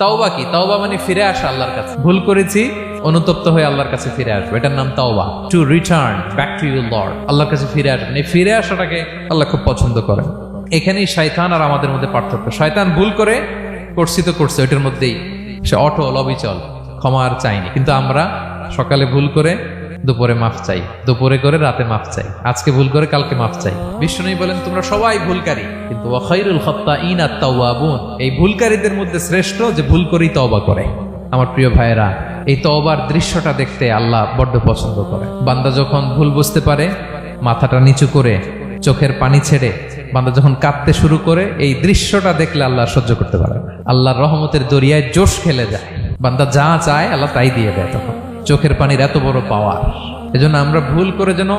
তাওবা কি? তাওবা মানে ফিরে আসা আল্লাহর কাছে। ভুল করেছি, অনুতপ্ত হয়ে আল্লাহর কাছে ফিরে আসবো, এটার নাম তাওবা। To return back to your Lord, আল্লাহর কাছে ফিরে আসবেন। এই ফিরে আসাটাকে আল্লাহ খুব পছন্দ করেন। এখানেই শয়তান আর আমাদের মধ্যে পার্থক্য। শয়তান ভুল করে করছি তো করছে, ওইটার মধ্যেই সে অটল অবিচল, ক্ষমা আর চাইনি। কিন্তু আমরা সকালে ভুল করে দুপুরে মাফ চাই, দুপুরে করে রাতে মাফ চাই, আজকে ভুল করে কালকে মাফ চাই। বিষ্ণু বলেন তোমরা সবাই ভুলকারী, কিন্তু ওয়া খায়রুল খাত্তাঈনা আত-তাওয়াবুন, এই ভুলকারীদের মধ্যে শ্রেষ্ঠ যে ভুল করেই তওবা করে। আমার প্রিয় ভাইয়েরা, এই তওবার দৃশ্যটা দেখতে আল্লাহ বড্ড পছন্দ করে। বান্দা যখন ভুল বুঝতে পারে, মাথাটা নিচু করে চোখের পানি ছেড়ে বান্দা যখন কাঁদতে শুরু করে, এই দৃশ্যটা দেখলে আল্লাহ সহ্য করতে পারে না। আল্লাহর রহমতের দরিয়ায় জোশ খেলে যায়, বান্দা যা চায় আল্লাহ তাই দিয়ে দেয়। তখন চোখের পানির এত বড় পাওয়ার। এজন্য আমরা ভুল করে যেন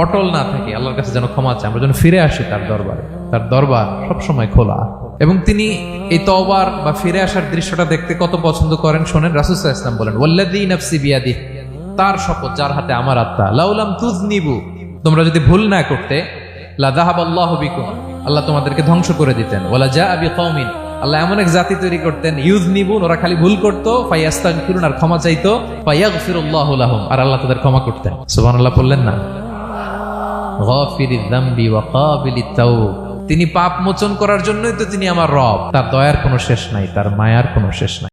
অটল না থাকি, আল্লাহর কাছে যেন ক্ষমা চাই, আমরা যেন ফিরে আসি তার দরবারে। তার দরবার সবসময় খোলা, এবং তিনি এই তওবার বা ফিরে আসার দৃশ্যটা দেখতে কত পছন্দ করেন শোনেন। রাসূল সাল্লাল্লাহু আলাইহি ওয়াসাল্লাম বলেন, ওয়াল্লাযী নাফসি বিয়াদিহি, তার শপথ যার হাতে আমার আত্মা, লাউলাম তুযনিবু, তোমরা যদি ভুল না করতে, লা যাহাবাল্লাহু বিকুম, আল্লাহ তোমাদেরকে ধ্বংস করে দিতেন। ওয়ালা জাআ বিকওমিন, আল্লাহ এমন এক জাতি তৈরি করতেন, ইউযনিবুন, ওরা খালি ভুল করতো, ফায়াস্তাগফিরুন, আর ক্ষমা চাইতো, ফায়াগফিরুল্লাহু লাহুম, আর আল্লাহ তাদের ক্ষমা করতেন। সুবহানাল্লাহ বললেন না? গাফিরিয যামবি ওয়া কাবিলিত তাওব, তিনি পাপ মোচন করার জন্যই তো তিনি আমার রব। তার দয়ার কোনো শেষ নাই, তার মায়ার কোনো শেষ নাই।